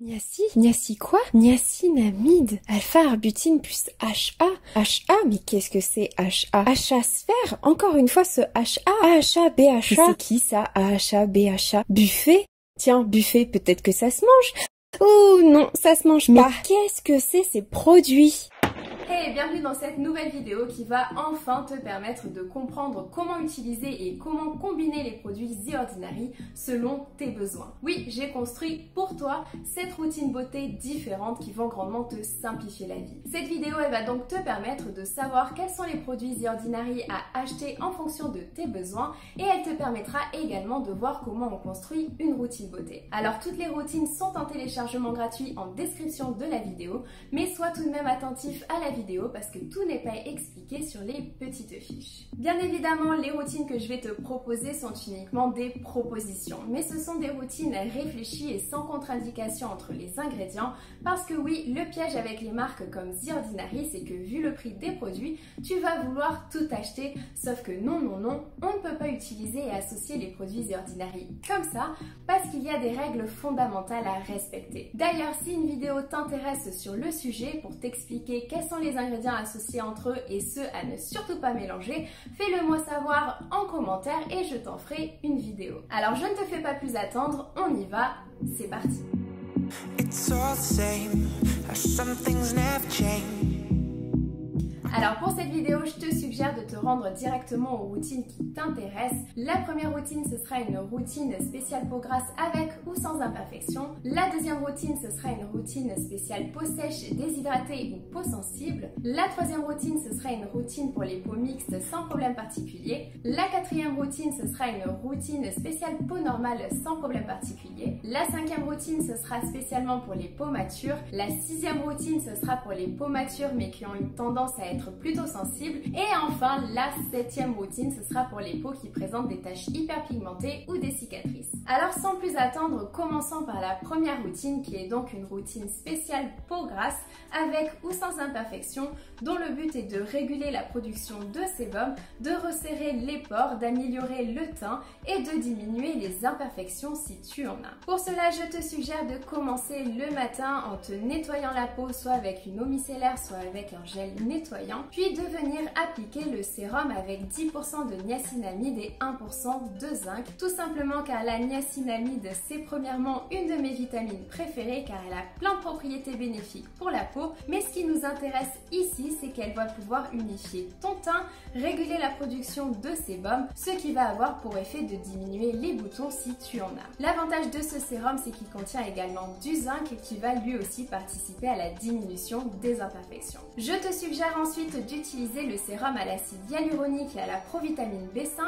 Niaci quoi? Niacinamide, alpha-arbutin plus HA. HA, mais qu'est-ce que c'est HA? HA sphère? Encore une fois ce HA. AHA, BHA. C'est qui ça? AHA, BHA. Buffet? Tiens, buffet, peut-être que ça se mange. Oh non, ça se mange pas. Mais qu'est-ce que c'est ces produits? Hey, bienvenue dans cette nouvelle vidéo qui va enfin te permettre de comprendre comment utiliser et comment combiner les produits The Ordinary selon tes besoins. Oui, j'ai construit pour toi cette routine beauté différente qui vont grandement te simplifier la vie. Cette vidéo, elle va donc te permettre de savoir quels sont les produits The Ordinary à acheter en fonction de tes besoins et elle te permettra également de voir comment on construit une routine beauté. Alors toutes les routines sont en téléchargement gratuit en description de la vidéo, mais sois tout de même attentif à la vidéo parce que tout n'est pas expliqué sur les petites fiches. Bien évidemment, les routines que je vais te proposer sont uniquement des propositions, mais ce sont des routines réfléchies et sans contre-indication entre les ingrédients parce que oui, le piège avec les marques comme The Ordinary, c'est que vu le prix des produits, tu vas vouloir tout acheter, sauf que non, on ne peut pas utiliser et associer les produits The Ordinary comme ça parce qu'il y a des règles fondamentales à respecter. D'ailleurs, si une vidéo t'intéresse sur le sujet pour t'expliquer quels sont les ingrédients associés entre eux et ceux à ne surtout pas mélanger, fais-le moi savoir en commentaire et je t'en ferai une vidéo. Alors je ne te fais pas plus attendre, on y va, c'est parti. Alors pour cette vidéo, je te suggère de te rendre directement aux routines qui t'intéressent. La première routine, ce sera une routine spéciale peau grasse avec ou sans imperfection. La deuxième routine, ce sera une routine spéciale peau sèche, déshydratée ou peau sensible. La troisième routine, ce sera une routine pour les peaux mixtes sans problème particulier. La quatrième routine, ce sera une routine spéciale peau normale sans problème particulier. La cinquième routine, ce sera spécialement pour les peaux matures. La sixième routine, ce sera pour les peaux matures mais qui ont une tendance à être plutôt sensible. Et enfin, la septième routine, ce sera pour les peaux qui présentent des taches hyperpigmentées ou des cicatrices. Alors sans plus attendre, commençons par la première routine qui est donc une routine spéciale peau grasse avec ou sans imperfection dont le but est de réguler la production de sébum, de resserrer les pores, d'améliorer le teint et de diminuer les imperfections si tu en as. Pour cela, je te suggère de commencer le matin en te nettoyant la peau soit avec une eau micellaire, soit avec un gel nettoyant, puis de venir appliquer le sérum avec 10% de niacinamide et 1% de zinc, tout simplement car la niacinamide c'est premièrement une de mes vitamines préférées car elle a plein de propriétés bénéfiques pour la peau, mais ce qui nous intéresse ici c'est qu'elle va pouvoir unifier ton teint, réguler la production de sébum, ce qui va avoir pour effet de diminuer les boutons si tu en as. L'avantage de ce sérum c'est qu'il contient également du zinc qui va lui aussi participer à la diminution des imperfections. Je te suggère ensuite d'utiliser le sérum à l'acide hyaluronique et à la provitamine B5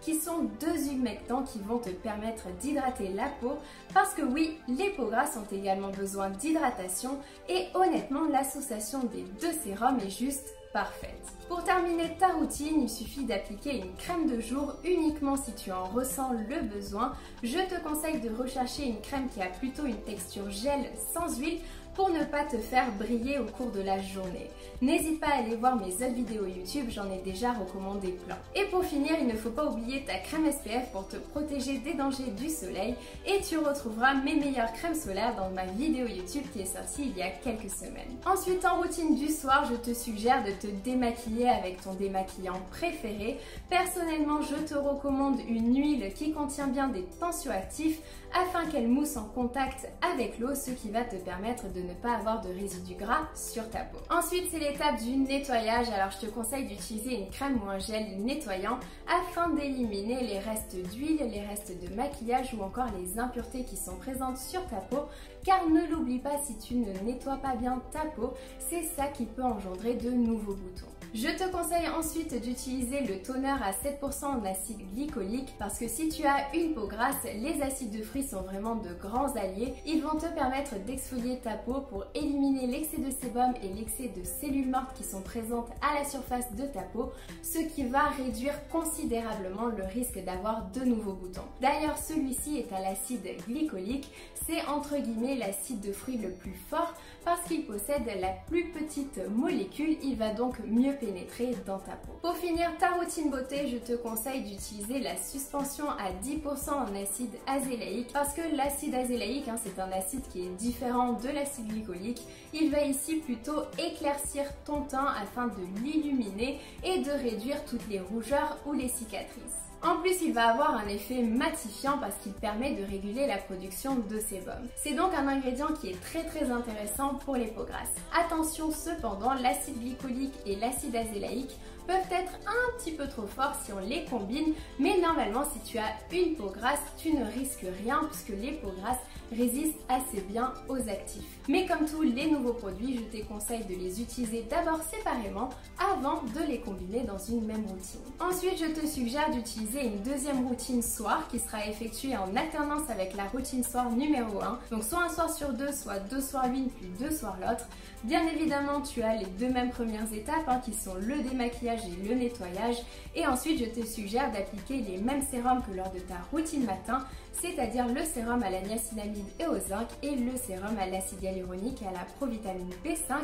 qui sont deux humectants qui vont te permettre d'hydrater la peau parce que oui, les peaux grasses ont également besoin d'hydratation et honnêtement l'association des deux sérums est juste parfaite. Pour terminer ta routine, il suffit d'appliquer une crème de jour uniquement si tu en ressens le besoin. Je te conseille de rechercher une crème qui a plutôt une texture gel sans huile pour ne pas te faire briller au cours de la journée. N'hésite pas à aller voir mes autres vidéos YouTube, j'en ai déjà recommandé plein. Et pour finir, il ne faut pas oublier ta crème SPF pour te protéger des dangers du soleil et tu retrouveras mes meilleures crèmes solaires dans ma vidéo YouTube qui est sortie il y a quelques semaines. Ensuite, en routine du soir, je te suggère de te démaquiller avec ton démaquillant préféré. Personnellement, je te recommande une huile qui contient bien des tensioactifs afin qu'elle mousse en contact avec l'eau, ce qui va te permettre de ne pas avoir de résidus gras sur ta peau. Ensuite, c'est l'étape du nettoyage. Alors, je te conseille d'utiliser une crème ou un gel nettoyant afin d'éliminer les restes d'huile, les restes de maquillage ou encore les impuretés qui sont présentes sur ta peau. Car ne l'oublie pas, si tu ne nettoies pas bien ta peau, c'est ça qui peut engendrer de nouveaux boutons. Je te conseille ensuite d'utiliser le toner à 7% en acide glycolique parce que si tu as une peau grasse, les acides de fruits sont vraiment de grands alliés. Ils vont te permettre d'exfolier ta peau pour éliminer l'excès de sébum et l'excès de cellules mortes qui sont présentes à la surface de ta peau, ce qui va réduire considérablement le risque d'avoir de nouveaux boutons. D'ailleurs, celui-ci est à l'acide glycolique, c'est entre guillemets l'acide de fruits le plus fort parce qu'il possède la plus petite molécule, il va donc mieux pénétrer dans ta peau. Pour finir ta routine beauté, je te conseille d'utiliser la suspension à 10% en acide azélaïque parce que l'acide azélaïque, c'est un acide qui est différent de l'acide glycolique. Il va ici plutôt éclaircir ton teint afin de l'illuminer et de réduire toutes les rougeurs ou les cicatrices. En plus, il va avoir un effet matifiant parce qu'il permet de réguler la production de sébum. C'est donc un ingrédient qui est très intéressant pour les peaux grasses. Attention cependant, l'acide glycolique et l'acide azélaïque peuvent être un petit peu trop forts si on les combine, mais normalement si tu as une peau grasse, tu ne risques rien puisque les peaux grasses résistent assez bien aux actifs. Mais comme tous les nouveaux produits, je te conseille de les utiliser d'abord séparément avant de les combiner dans une même routine. Ensuite, je te suggère d'utiliser une deuxième routine soir qui sera effectuée en alternance avec la routine soir numéro 1. Donc soit un soir sur deux, soit 2 soirs l'une puis 2 soirs l'autre. Bien évidemment, tu as les deux mêmes premières étapes qui sont le démaquillage et le nettoyage. Et ensuite, je te suggère d'appliquer les mêmes sérums que lors de ta routine matin, c'est-à-dire le sérum à la niacinamide et au zinc et le sérum à l'acide hyaluronique et à la provitamine B5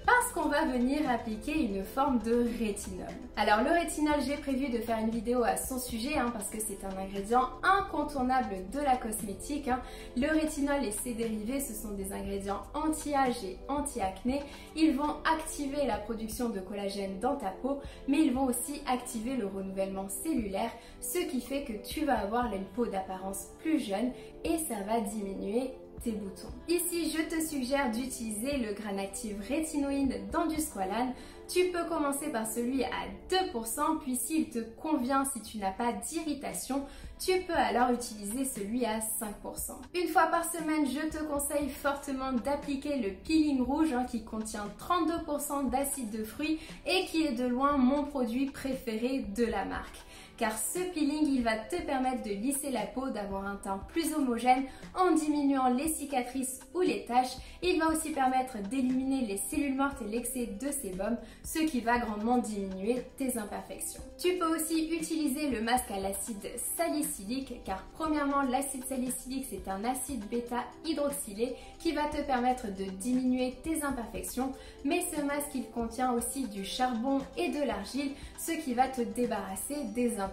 parce qu'on va venir appliquer une forme de rétinol. Alors le rétinol, j'ai prévu de faire une vidéo à son sujet parce que c'est un ingrédient incontournable de la cosmétique. Le rétinol et ses dérivés, ce sont des ingrédients anti-âge et anti-acné. Ils vont activer la production de collagène dans ta peau, mais ils vont aussi activer le renouvellement cellulaire, ce qui fait que tu vas avoir une peau d'apparence plus jeune et ça va diminuer tes boutons. Ici, je te suggère d'utiliser le Granactive Rétinoïde dans du squalane. Tu peux commencer par celui à 2%, puis s'il te convient, si tu n'as pas d'irritation, tu peux alors utiliser celui à 5%. Une fois par semaine, je te conseille fortement d'appliquer le peeling rouge qui contient 32% d'acide de fruits et qui est de loin mon produit préféré de la marque. Car ce peeling, il va te permettre de lisser la peau, d'avoir un teint plus homogène en diminuant les cicatrices ou les taches. Il va aussi permettre d'éliminer les cellules mortes et l'excès de sébum, ce qui va grandement diminuer tes imperfections. Tu peux aussi utiliser le masque à l'acide salicylique, car premièrement, l'acide salicylique, c'est un acide bêta hydroxylé qui va te permettre de diminuer tes imperfections, mais ce masque, il contient aussi du charbon et de l'argile, ce qui va te débarrasser des imperfections.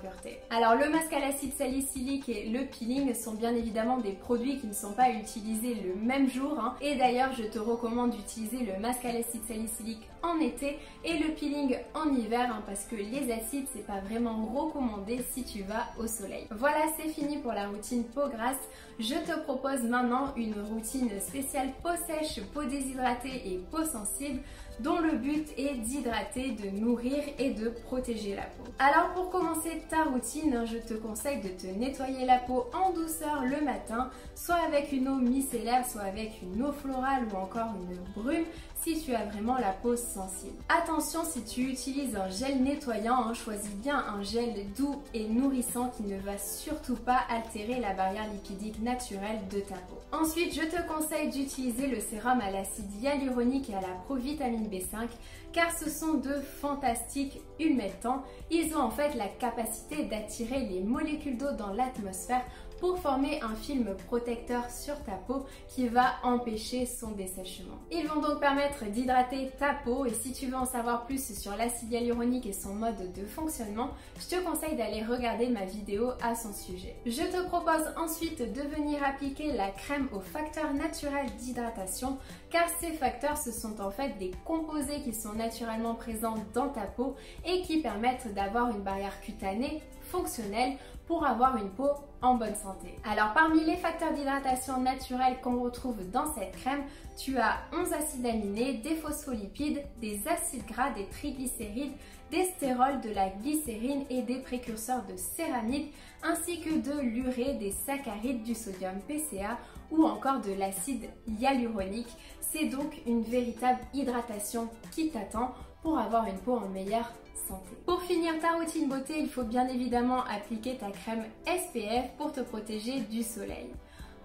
Alors le masque à l'acide salicylique et le peeling sont bien évidemment des produits qui ne sont pas utilisés le même jour et d'ailleurs je te recommande d'utiliser le masque à l'acide salicylique en été et le peeling en hiver parce que les acides c'est pas vraiment recommandé si tu vas au soleil. Voilà, c'est fini pour la routine peau grasse. Je te propose maintenant une routine spéciale peau sèche, peau déshydratée et peau sensible dont le but est d'hydrater, de nourrir et de protéger la peau. Alors pour commencer ta routine, je te conseille de te nettoyer la peau en douceur le matin, soit avec une eau micellaire, soit avec une eau florale ou encore une brume si tu as vraiment la peau sensible. Attention, si tu utilises un gel nettoyant, choisis bien un gel doux et nourrissant qui ne va surtout pas altérer la barrière lipidique naturelle de ta peau. Ensuite, je te conseille d'utiliser le sérum à l'acide hyaluronique et à la provitamine B5 car ce sont de fantastiques humectants. Ils ont en fait la capacité d'attirer les molécules d'eau dans l'atmosphère pour former un film protecteur sur ta peau qui va empêcher son dessèchement. Ils vont donc permettre d'hydrater ta peau et si tu veux en savoir plus sur l'acide hyaluronique et son mode de fonctionnement, je te conseille d'aller regarder ma vidéo à son sujet. Je te propose ensuite de venir appliquer la crème aux facteurs naturels d'hydratation car ces facteurs ce sont en fait des composés qui sont naturellement présents dans ta peau et qui permettent d'avoir une barrière cutanée fonctionnelle pour avoir une peau en bonne santé. Alors parmi les facteurs d'hydratation naturels qu'on retrouve dans cette crème, tu as 11 acides aminés, des phospholipides, des acides gras, des triglycérides, des stérols, de la glycérine et des précurseurs de céramide, ainsi que de l'urée, des saccharides, du sodium PCA ou encore de l'acide hyaluronique. C'est donc une véritable hydratation qui t'attend pour avoir une peau en meilleure santé. Pour finir ta routine beauté, il faut bien évidemment appliquer ta crème SPF pour te protéger du soleil.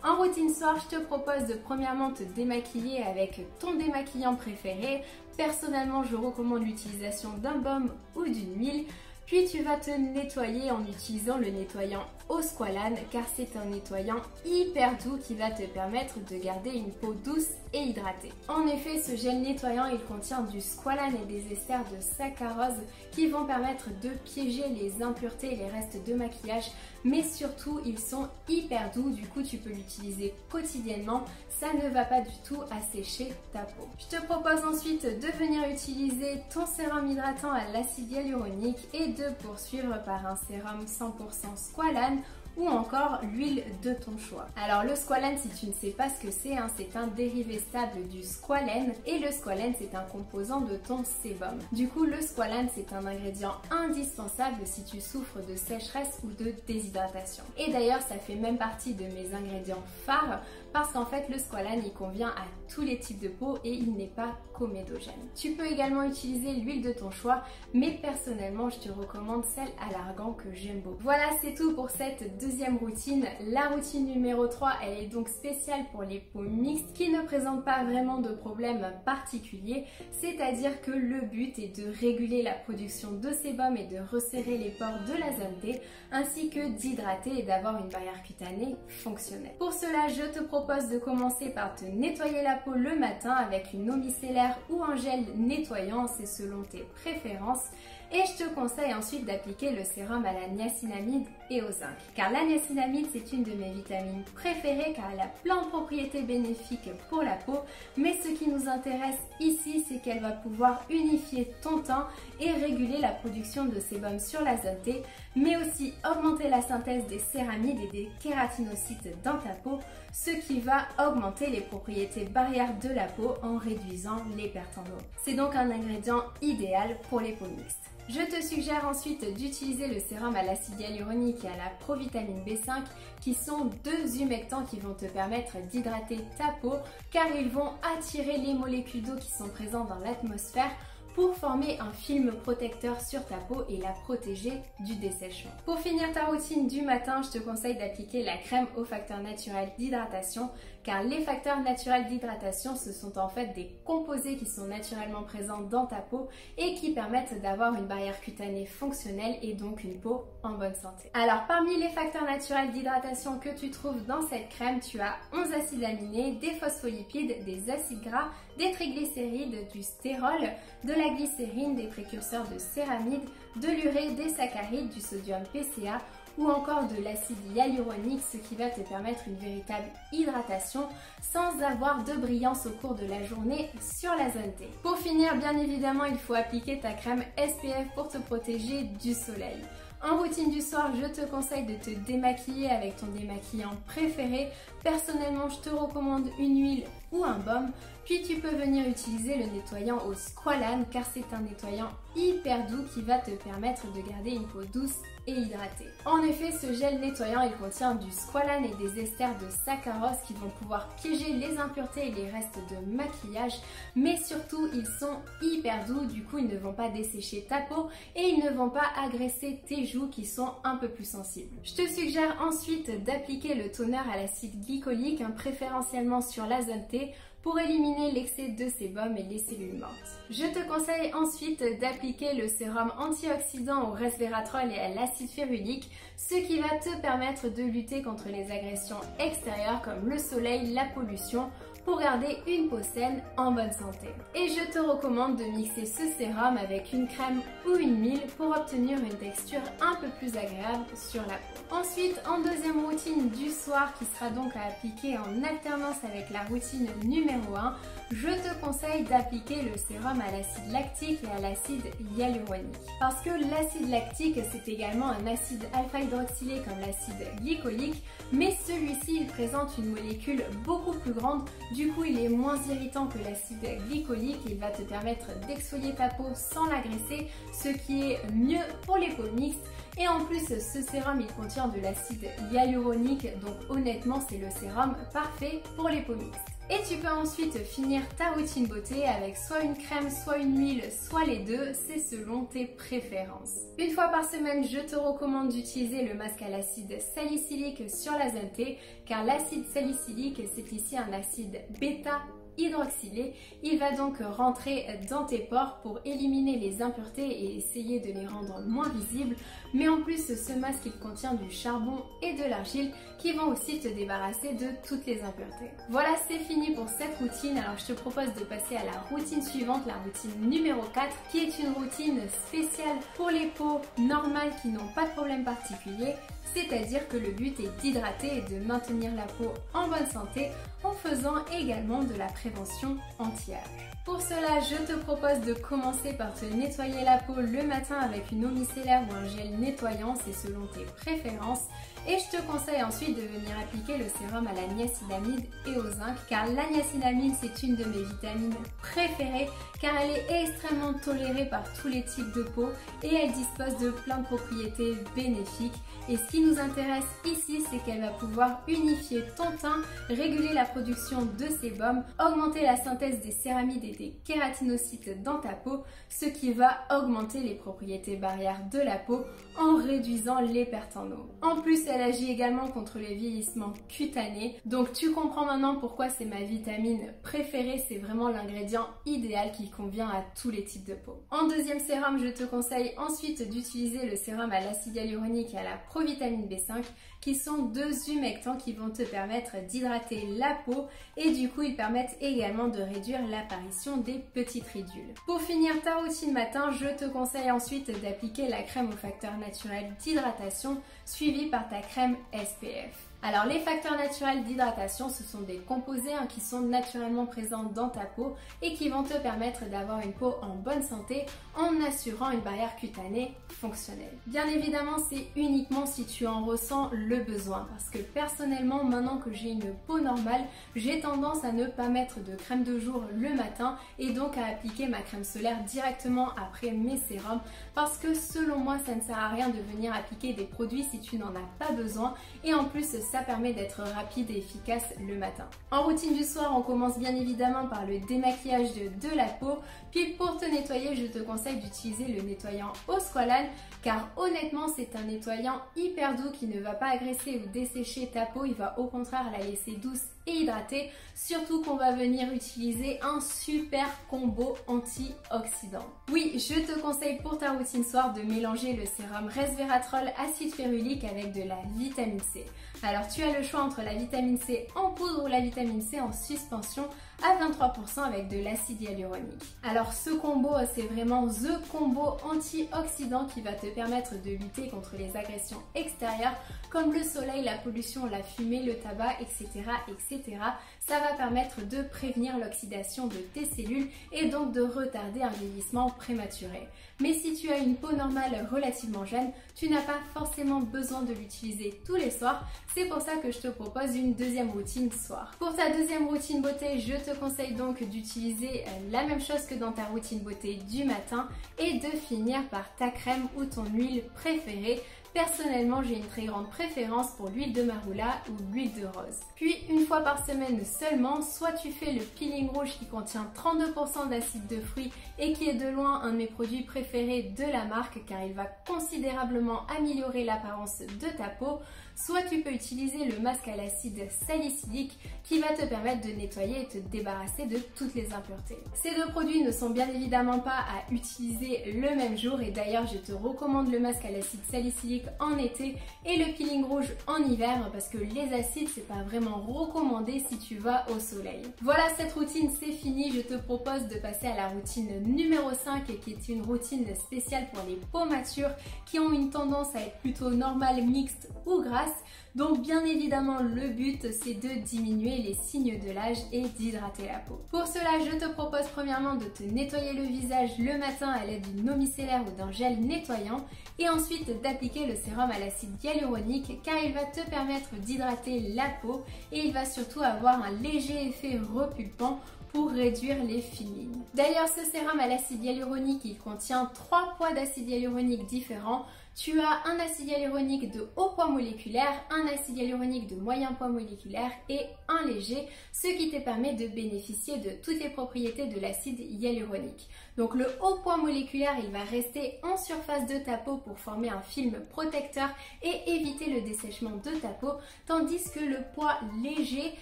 En routine soir, je te propose de premièrement te démaquiller avec ton démaquillant préféré. Personnellement, je recommande l'utilisation d'un baume ou d'une huile. Puis tu vas te nettoyer en utilisant le nettoyant au squalane car c'est un nettoyant hyper doux qui va te permettre de garder une peau douce et hydratée. En effet, ce gel nettoyant il contient du squalane et des esters de saccharose qui vont permettre de piéger les impuretés et les restes de maquillage, mais surtout ils sont hyper doux, du coup tu peux l'utiliser quotidiennement, ça ne va pas du tout assécher ta peau. Je te propose ensuite de venir utiliser ton sérum hydratant à l'acide hyaluronique et de poursuivre par un sérum 100% squalane ou encore l'huile de ton choix. Alors le squalane, si tu ne sais pas ce que c'est un dérivé stable du squalène et le squalène c'est un composant de ton sébum. Du coup le squalane c'est un ingrédient indispensable si tu souffres de sécheresse ou de déshydratation. Et d'ailleurs ça fait même partie de mes ingrédients phares parce qu'en fait le squalane il convient à tous les types de peau et il n'est pas comédogène. Tu peux également utiliser l'huile de ton choix, mais personnellement je te recommande celle à l'argan que j'aime beaucoup. Voilà, c'est tout pour cette deuxième routine. La routine numéro 3, elle est donc spéciale pour les peaux mixtes qui ne présentent pas vraiment de problème particulier, c'est-à-dire que le but est de réguler la production de sébum et de resserrer les pores de la zone T, ainsi que d'hydrater et d'avoir une barrière cutanée fonctionnelle. Pour cela, je te propose de commencer par te nettoyer la peau le matin avec une eau micellaire ou un gel nettoyant, c'est selon tes préférences. Et je te conseille ensuite d'appliquer le sérum à la niacinamide et au zinc. Car la niacinamide, c'est une de mes vitamines préférées car elle a plein de propriétés bénéfiques pour la peau. Mais ce qui nous intéresse ici, c'est qu'elle va pouvoir unifier ton teint et réguler la production de sébum sur la zone T, mais aussi augmenter la synthèse des céramides et des kératinocytes dans ta peau, ce qui va augmenter les propriétés barrières de la peau en réduisant les pertes en eau. C'est donc un ingrédient idéal pour les peaux mixtes. Je te suggère ensuite d'utiliser le sérum à l'acide hyaluronique et à la provitamine B5 qui sont deux humectants qui vont te permettre d'hydrater ta peau car ils vont attirer les molécules d'eau qui sont présentes dans l'atmosphère pour former un film protecteur sur ta peau et la protéger du dessèchement. Pour finir ta routine du matin, je te conseille d'appliquer la crème au facteur naturel d'hydratation car les facteurs naturels d'hydratation, ce sont en fait des composés qui sont naturellement présents dans ta peau et qui permettent d'avoir une barrière cutanée fonctionnelle et donc une peau en bonne santé. Alors parmi les facteurs naturels d'hydratation que tu trouves dans cette crème, tu as 11 acides aminés, des phospholipides, des acides gras, des triglycérides, du stérol, de la glycérine, des précurseurs de céramides, de l'urée, des saccharides, du sodium PCA ou encore de l'acide hyaluronique, ce qui va te permettre une véritable hydratation sans avoir de brillance au cours de la journée sur la zone T. Pour finir, bien évidemment, il faut appliquer ta crème SPF pour te protéger du soleil. En routine du soir, je te conseille de te démaquiller avec ton démaquillant préféré. Personnellement, je te recommande une huile ou un baume. Puis tu peux venir utiliser le nettoyant au squalane car c'est un nettoyant hyper doux qui va te permettre de garder une peau douce et hydratée. En effet, ce gel nettoyant, il contient du squalane et des esters de saccharose qui vont pouvoir piéger les impuretés et les restes de maquillage, mais surtout ils sont hyper doux, du coup ils ne vont pas dessécher ta peau et ils ne vont pas agresser tes joues qui sont un peu plus sensibles. Je te suggère ensuite d'appliquer le toner à l'acide glycolique, préférentiellement sur la zone T, pour éliminer l'excès de sébum et les cellules mortes. Je te conseille ensuite d'appliquer le sérum antioxydant au resveratrol et à l'acide férulique, ce qui va te permettre de lutter contre les agressions extérieures comme le soleil, la pollution, pour garder une peau saine en bonne santé. Et je te recommande de mixer ce sérum avec une crème ou une huile pour obtenir une texture un peu plus agréable sur la peau. Ensuite, en deuxième routine du soir qui sera donc à appliquer en alternance avec la routine numéro 1, je te conseille d'appliquer le sérum à l'acide lactique et à l'acide hyaluronique. Parce que l'acide lactique, c'est également un acide alpha-hydroxylé comme l'acide glycolique, mais celui-ci, il présente une molécule beaucoup plus grande. Du coup, il est moins irritant que l'acide glycolique et il va te permettre d'exfolier ta peau sans l'agresser, ce qui est mieux pour les peaux mixtes. Et en plus, ce sérum il contient de l'acide hyaluronique, donc honnêtement c'est le sérum parfait pour les peaux mixtes. Et tu peux ensuite finir ta routine beauté avec soit une crème, soit une huile, soit les deux, c'est selon tes préférences. Une fois par semaine, je te recommande d'utiliser le masque à l'acide salicylique sur la zone T, car l'acide salicylique c'est ici un acide bêta hydroxylé. Il va donc rentrer dans tes pores pour éliminer les impuretés et essayer de les rendre moins visibles. Mais en plus, ce masque il contient du charbon et de l'argile qui vont aussi te débarrasser de toutes les impuretés. Voilà, c'est fini pour cette routine. Alors je te propose de passer à la routine suivante, la routine numéro 4, qui est une routine spéciale pour les peaux normales qui n'ont pas de problème particulier. C'est-à-dire que le but est d'hydrater et de maintenir la peau en bonne santé en faisant également de la prévention anti-âge. Pour cela, je te propose de commencer par te nettoyer la peau le matin avec une eau micellaire ou un gel nettoyant, c'est selon tes préférences. Et je te conseille ensuite de venir appliquer le sérum à la niacinamide et au zinc, car la niacinamide c'est une de mes vitamines préférées car elle est extrêmement tolérée par tous les types de peau et elle dispose de plein de propriétés bénéfiques. Et ce qui nous intéresse ici, c'est qu'elle va pouvoir unifier ton teint, réguler la production de sébum, augmenter la synthèse des céramides et des kératinocytes dans ta peau, ce qui va augmenter les propriétés barrières de la peau en réduisant les pertes en eau. En plus, elle agit également contre le vieillissement cutané. Donc tu comprends maintenant pourquoi c'est ma vitamine préférée, c'est vraiment l'ingrédient idéal qui convient à tous les types de peau. En deuxième sérum, je te conseille ensuite d'utiliser le sérum à l'acide hyaluronique et à la provitamine B5 qui sont deux humectants qui vont te permettre d'hydrater la peau et du coup ils permettent également de réduire l'apparition des petites ridules. Pour finir ta routine matin, je te conseille ensuite d'appliquer la crème au facteur naturel d'hydratation suivie par ta crème SPF. Alors les facteurs naturels d'hydratation, ce sont des composés qui sont naturellement présents dans ta peau et qui vont te permettre d'avoir une peau en bonne santé en assurant une barrière cutanée fonctionnelle. Bien évidemment, c'est uniquement si tu en ressens le besoin parce que personnellement, maintenant que j'ai une peau normale, j'ai tendance à ne pas mettre de crème de jour le matin et donc à appliquer ma crème solaire directement après mes sérums parce que selon moi, ça ne sert à rien de venir appliquer des produits si tu n'en as pas besoin et en plus, ça permet d'être rapide et efficace le matin. En routine du soir, on commence bien évidemment par le démaquillage de la peau. Puis pour te nettoyer, je te conseille d'utiliser le nettoyant au squalane car honnêtement, c'est un nettoyant hyper doux qui ne va pas agresser ou dessécher ta peau. Il va au contraire la laisser douce et hydratée. Surtout qu'on va venir utiliser un super combo antioxydant. Oui, je te conseille pour ta routine soir de mélanger le sérum resveratrol acide férulique avec de la vitamine C. Alors tu as le choix entre la vitamine C en poudre ou la vitamine C en suspension à 23% avec de l'acide hyaluronique. Alors ce combo, c'est vraiment the combo antioxydant qui va te permettre de lutter contre les agressions extérieures comme le soleil, la pollution, la fumée, le tabac, etc. etc. Ça va permettre de prévenir l'oxydation de tes cellules et donc de retarder un vieillissement prématuré. Mais si tu as une peau normale relativement jeune, tu n'as pas forcément besoin de l'utiliser tous les soirs. C'est pour ça que je te propose une deuxième routine soir. Pour ta deuxième routine beauté, je te conseille donc d'utiliser la même chose que dans ta routine beauté du matin et de finir par ta crème ou ton huile préférée. Personnellement, j'ai une très grande préférence pour l'huile de marula ou l'huile de rose. Puis, une fois par semaine seulement, soit tu fais le peeling rouge qui contient 32% d'acide de fruits et qui est de loin un de mes produits préférés de la marque car il va considérablement améliorer l'apparence de ta peau, soit tu peux utiliser le masque à l'acide salicylique qui va te permettre de nettoyer et te débarrasser de toutes les impuretés. Ces deux produits ne sont bien évidemment pas à utiliser le même jour et d'ailleurs je te recommande le masque à l'acide salicylique en été et le peeling rouge en hiver parce que les acides c'est pas vraiment recommandé si tu vas au soleil. Voilà, cette routine c'est fini, je te propose de passer à la routine numéro 5 qui est une routine spéciale pour les peaux matures qui ont une tendance à être plutôt normale, mixte ou grasse. Donc bien évidemment le but c'est de diminuer les signes de l'âge et d'hydrater la peau. Pour cela je te propose premièrement de te nettoyer le visage le matin à l'aide d'une eau micellaire ou d'un gel nettoyant et ensuite d'appliquer le sérum à l'acide hyaluronique car il va te permettre d'hydrater la peau et il va surtout avoir un léger effet repulpant pour réduire les filines. D'ailleurs, ce sérum à l'acide hyaluronique, il contient 3 poids d'acide hyaluronique différents. Tu as un acide hyaluronique de haut poids moléculaire, un acide hyaluronique de moyen poids moléculaire et un léger, ce qui te permet de bénéficier de toutes les propriétés de l'acide hyaluronique. Donc le haut poids moléculaire, il va rester en surface de ta peau pour former un film protecteur et éviter le dessèchement de ta peau, tandis que le poids léger,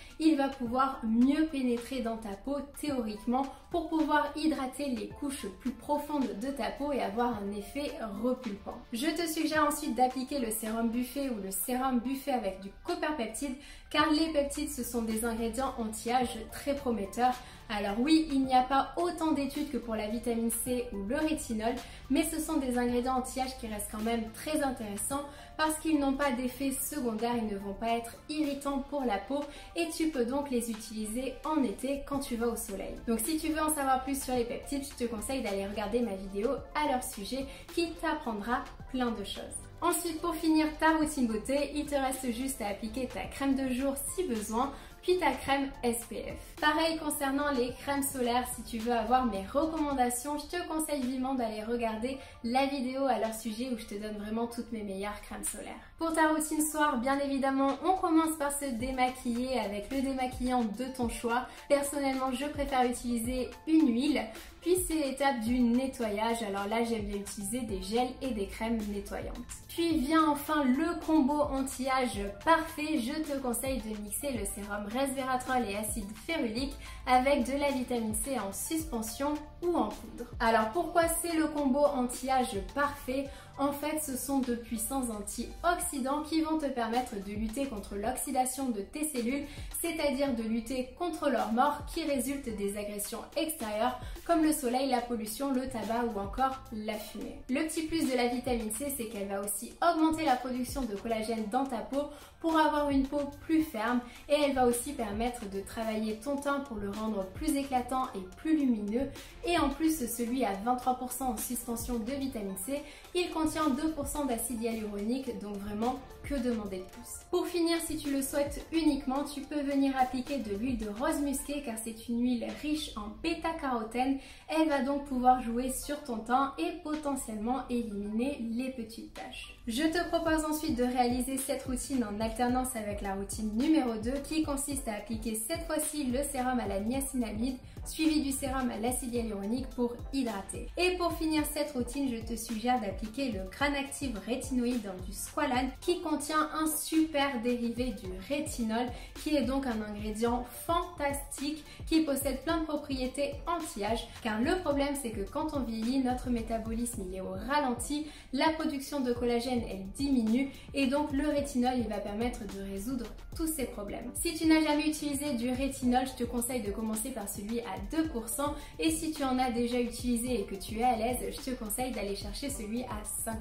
il va pouvoir mieux pénétrer dans ta peau théoriquement pour pouvoir hydrater les couches plus profondes de ta peau et avoir un effet repulpant. Je te suggère ensuite d'appliquer le sérum buffet ou le sérum buffet avec du copperpeptide, car les peptides, ce sont des ingrédients anti-âge très prometteurs. Alors oui, il n'y a pas autant d'études que pour la vitamine C ou le rétinol, mais ce sont des ingrédients anti-âge qui restent quand même très intéressants parce qu'ils n'ont pas d'effet secondaire, ils ne vont pas être irritants pour la peau et tu peux donc les utiliser en été quand tu vas au soleil. Donc si tu veux en savoir plus sur les peptides, je te conseille d'aller regarder ma vidéo à leur sujet qui t'apprendra plein de choses. Ensuite, pour finir ta routine beauté, il te reste juste à appliquer ta crème de jour si besoin, puis ta crème SPF. Pareil concernant les crèmes solaires, si tu veux avoir mes recommandations, je te conseille vivement d'aller regarder la vidéo à leur sujet où je te donne vraiment toutes mes meilleures crèmes solaires. Pour ta routine soir, bien évidemment, on commence par se démaquiller avec le démaquillant de ton choix. Personnellement, je préfère utiliser une huile. Puis c'est l'étape du nettoyage, alors là j'aime bien utiliser des gels et des crèmes nettoyantes. Puis vient enfin le combo anti-âge parfait, je te conseille de mixer le sérum resveratrol et acide férulique avec de la vitamine C en suspension ou en poudre. Alors pourquoi c'est le combo anti-âge parfait? En fait, ce sont de puissants antioxydants qui vont te permettre de lutter contre l'oxydation de tes cellules, c'est-à-dire de lutter contre leur mort qui résulte des agressions extérieures comme le soleil, la pollution, le tabac ou encore la fumée. Le petit plus de la vitamine C, c'est qu'elle va aussi augmenter la production de collagène dans ta peau pour avoir une peau plus ferme et elle va aussi permettre de travailler ton teint pour le rendre plus éclatant et plus lumineux. Et en plus, celui à 23% en suspension de vitamine C, il contient 2% d'acide hyaluronique, donc vraiment que demander de plus. Pour finir, si tu le souhaites uniquement, tu peux venir appliquer de l'huile de rose musquée car c'est une huile riche en bêta-carotène. Elle va donc pouvoir jouer sur ton teint et potentiellement éliminer les petites taches. Je te propose ensuite de réaliser cette routine en alternance avec la routine numéro 2 qui consiste à appliquer cette fois-ci le sérum à la niacinamide suivi du sérum à l'acide hyaluronique pour hydrater. Et pour finir cette routine, je te suggère d'appliquer le Granactive Rétinoïde dans du squalane qui contient un super dérivé du rétinol qui est donc un ingrédient fantastique qui possède plein de propriétés anti-âge car le problème c'est que quand on vieillit, notre métabolisme il est au ralenti, la production de collagène elle diminue et donc le rétinol il va permettre de résoudre tous ces problèmes. Si tu n'as jamais utilisé du rétinol, je te conseille de commencer par celui à 2% et si tu en as déjà utilisé et que tu es à l'aise, je te conseille d'aller chercher celui à 5%.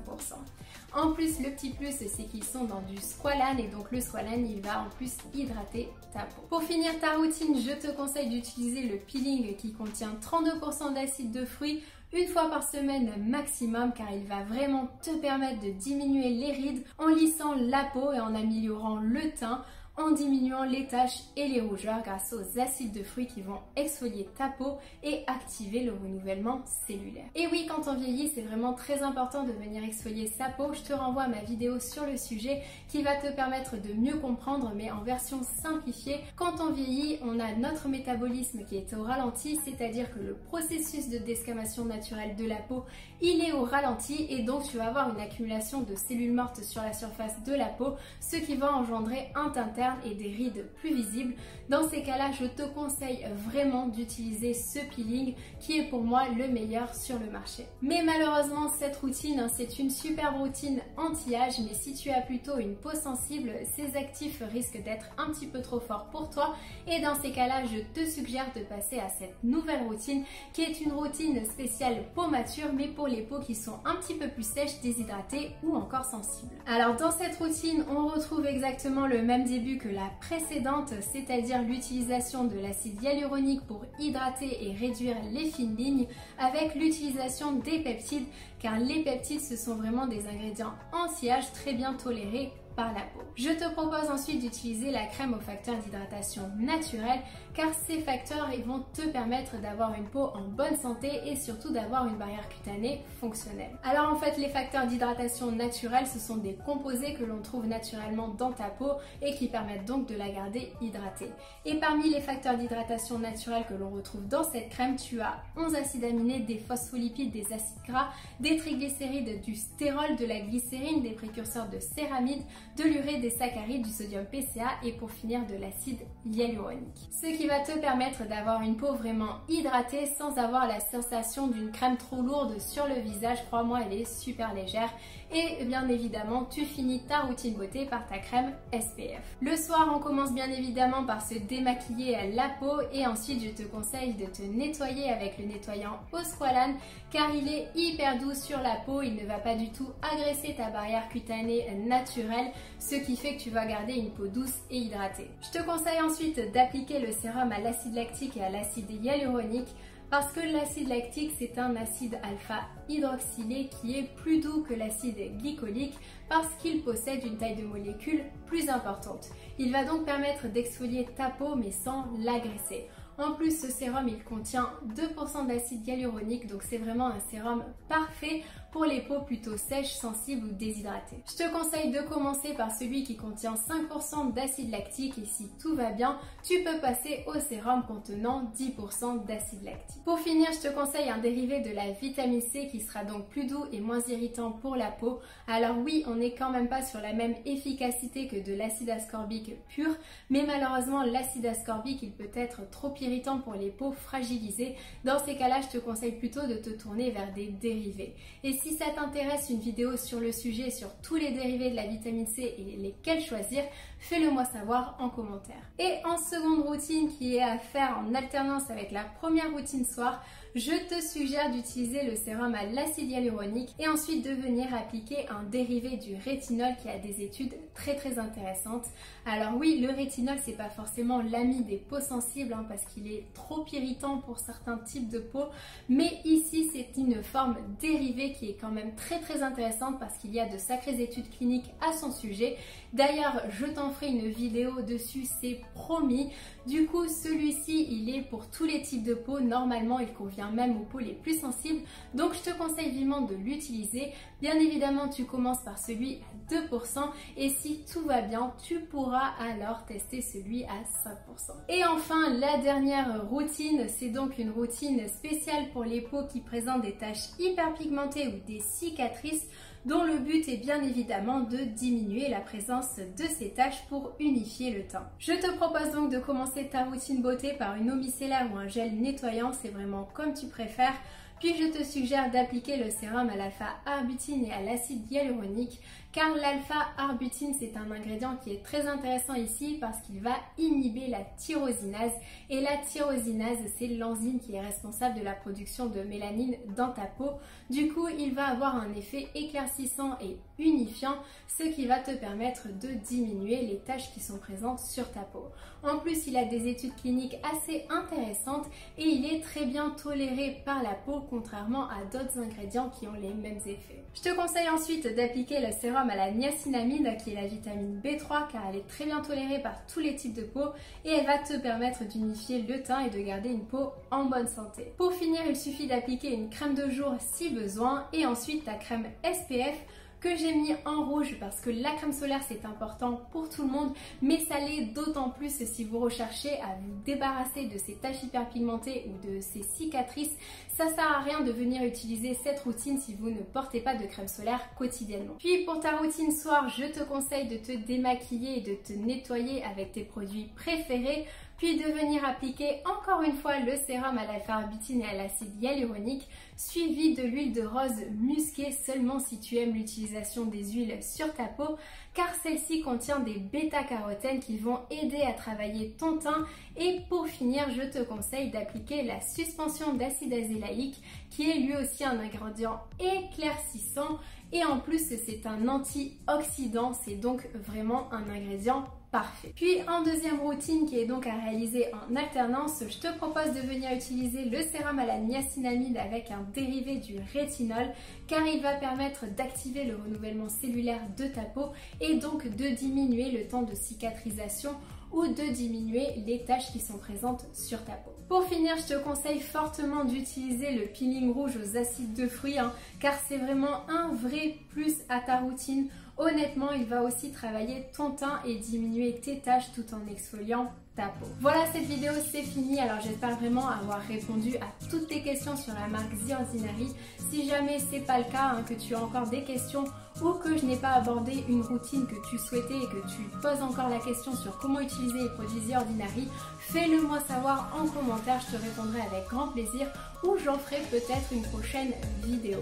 En plus, le petit plus, c'est qu'ils sont dans du squalane et donc le squalane, il va en plus hydrater ta peau. Pour finir ta routine, je te conseille d'utiliser le peeling qui contient 32% d'acide de fruits une fois par semaine maximum car il va vraiment te permettre de diminuer les rides en lissant la peau et en améliorant le teint, en diminuant les taches et les rougeurs grâce aux acides de fruits qui vont exfolier ta peau et activer le renouvellement cellulaire. Et oui, quand on vieillit, c'est vraiment très important de venir exfolier sa peau. Je te renvoie à ma vidéo sur le sujet qui va te permettre de mieux comprendre, mais en version simplifiée. Quand on vieillit, on a notre métabolisme qui est au ralenti, c'est-à-dire que le processus de desquamation naturelle de la peau, il est au ralenti et donc tu vas avoir une accumulation de cellules mortes sur la surface de la peau, ce qui va engendrer un teint terne et des rides plus visibles. Dans ces cas-là, je te conseille vraiment d'utiliser ce peeling qui est pour moi le meilleur sur le marché. Mais malheureusement, cette routine, c'est une superbe routine anti-âge, mais si tu as plutôt une peau sensible, ces actifs risquent d'être un petit peu trop forts pour toi et dans ces cas-là, je te suggère de passer à cette nouvelle routine qui est une routine spéciale peau mature, mais pour les peaux qui sont un petit peu plus sèches, déshydratées ou encore sensibles. Alors dans cette routine, on retrouve exactement le même début que la précédente, c'est-à-dire l'utilisation de l'acide hyaluronique pour hydrater et réduire les fines lignes avec l'utilisation des peptides car les peptides ce sont vraiment des ingrédients anti-âge très bien tolérés par la peau. Je te propose ensuite d'utiliser la crème aux facteurs d'hydratation naturelle car ces facteurs ils vont te permettre d'avoir une peau en bonne santé et surtout d'avoir une barrière cutanée fonctionnelle. Alors en fait les facteurs d'hydratation naturelle ce sont des composés que l'on trouve naturellement dans ta peau et qui permettent donc de la garder hydratée. Et parmi les facteurs d'hydratation naturelle que l'on retrouve dans cette crème, tu as 11 acides aminés, des phospholipides, des acides gras, des triglycérides, du stérol, de la glycérine, des précurseurs de céramide, de l'urée, des saccharides, du sodium PCA et pour finir de l'acide hyaluronique. Ce qui va te permettre d'avoir une peau vraiment hydratée sans avoir la sensation d'une crème trop lourde sur le visage. Crois-moi, elle est super légère. Et bien évidemment, tu finis ta routine beauté par ta crème SPF. Le soir, on commence bien évidemment par se démaquiller la peau et ensuite je te conseille de te nettoyer avec le nettoyant Eau Squalane car il est hyper doux sur la peau, il ne va pas du tout agresser ta barrière cutanée naturelle, ce qui fait que tu vas garder une peau douce et hydratée. Je te conseille ensuite d'appliquer le sérum à l'acide lactique et à l'acide hyaluronique parce que l'acide lactique c'est un acide alpha hydroxylé qui est plus doux que l'acide glycolique parce qu'il possède une taille de molécule plus importante. Il va donc permettre d'exfolier ta peau mais sans l'agresser. En plus, ce sérum, il contient 2% d'acide hyaluronique, donc c'est vraiment un sérum parfait pour les peaux plutôt sèches, sensibles ou déshydratées. Je te conseille de commencer par celui qui contient 5% d'acide lactique et si tout va bien, tu peux passer au sérum contenant 10% d'acide lactique. Pour finir, je te conseille un dérivé de la vitamine C qui sera donc plus doux et moins irritant pour la peau. Alors oui, on n'est quand même pas sur la même efficacité que de l'acide ascorbique pur, mais malheureusement, l'acide ascorbique, il peut être trop irritant pour les peaux fragilisées. Dans ces cas-là, je te conseille plutôt de te tourner vers des dérivés. Et si ça t'intéresse, une vidéo sur le sujet, sur tous les dérivés de la vitamine C et lesquels choisir, fais-le moi savoir en commentaire. Et en seconde routine qui est à faire en alternance avec la première routine soir, je te suggère d'utiliser le sérum à l'acide hyaluronique et ensuite de venir appliquer un dérivé du rétinol qui a des études très intéressantes. Alors oui, le rétinol c'est pas forcément l'ami des peaux sensibles parce qu'il est trop irritant pour certains types de peau, mais ici c'est une forme dérivée qui est quand même très intéressante parce qu'il y a de sacrées études cliniques à son sujet. D'ailleurs, je t'en ferai une vidéo dessus, c'est promis. Du coup, celui-ci, il est pour tous les types de peau. Normalement, il convient même aux peaux les plus sensibles. Donc, je te conseille vivement de l'utiliser. Bien évidemment, tu commences par celui à 2% et si tout va bien, tu pourras alors tester celui à 5%. Et enfin, la dernière routine, c'est donc une routine spéciale pour les peaux qui présentent des taches hyperpigmentées ou des cicatrices, dont le but est bien évidemment de diminuer la présence de ces taches pour unifier le teint. Je te propose donc de commencer ta routine beauté par une eau micellaire ou un gel nettoyant, c'est vraiment comme tu préfères. Puis je te suggère d'appliquer le sérum à l'alpha-arbutéine et à l'acide hyaluronique car l'alpha-arbutéine c'est un ingrédient qui est très intéressant ici parce qu'il va inhiber la tyrosinase et la tyrosinase c'est l'enzyme qui est responsable de la production de mélanine dans ta peau. Du coup il va avoir un effet éclaircissant et unifiant, ce qui va te permettre de diminuer les taches qui sont présentes sur ta peau. En plus il a des études cliniques assez intéressantes et il est très bien toléré par la peau contrairement à d'autres ingrédients qui ont les mêmes effets. Je te conseille ensuite d'appliquer le sérum à la niacinamide qui est la vitamine B3 car elle est très bien tolérée par tous les types de peau et elle va te permettre d'unifier le teint et de garder une peau en bonne santé. Pour finir, il suffit d'appliquer une crème de jour si besoin et ensuite ta crème SPF que j'ai mis en rouge parce que la crème solaire c'est important pour tout le monde mais ça l'est d'autant plus si vous recherchez à vous débarrasser de ces taches hyperpigmentées ou de ces cicatrices. Ça sert à rien de venir utiliser cette routine si vous ne portez pas de crème solaire quotidiennement. Puis pour ta routine soir, je te conseille de te démaquiller et de te nettoyer avec tes produits préférés, puis de venir appliquer encore une fois le sérum à l'alpha-arbutéine et à l'acide hyaluronique, suivi de l'huile de rose musquée seulement si tu aimes l'utilisation des huiles sur ta peau, car celle-ci contient des bêta-carotènes qui vont aider à travailler ton teint. Et pour finir, je te conseille d'appliquer la suspension d'acide azélaïque qui est lui aussi un ingrédient éclaircissant et en plus c'est un antioxydant, c'est donc vraiment un ingrédient parfait. Puis en deuxième routine qui est donc à réaliser en alternance, je te propose de venir utiliser le sérum à la niacinamide avec un dérivé du rétinol car il va permettre d'activer le renouvellement cellulaire de ta peau et donc de diminuer le temps de cicatrisation ou de diminuer les taches qui sont présentes sur ta peau. Pour finir, je te conseille fortement d'utiliser le peeling rouge aux acides de fruits car c'est vraiment un vrai plus à ta routine. Honnêtement, il va aussi travailler ton teint et diminuer tes taches tout en exfoliant ta peau. Voilà, cette vidéo c'est fini, alors j'espère vraiment avoir répondu à toutes tes questions sur la marque The Ordinary. Si jamais c'est pas le cas, que tu as encore des questions ou que je n'ai pas abordé une routine que tu souhaitais et que tu poses encore la question sur comment utiliser les produits The Ordinary, fais-le moi savoir en commentaire, je te répondrai avec grand plaisir ou j'en ferai peut-être une prochaine vidéo.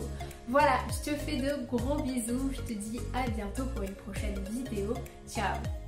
Voilà, je te fais de gros bisous, je te dis à bientôt pour une prochaine vidéo. Ciao!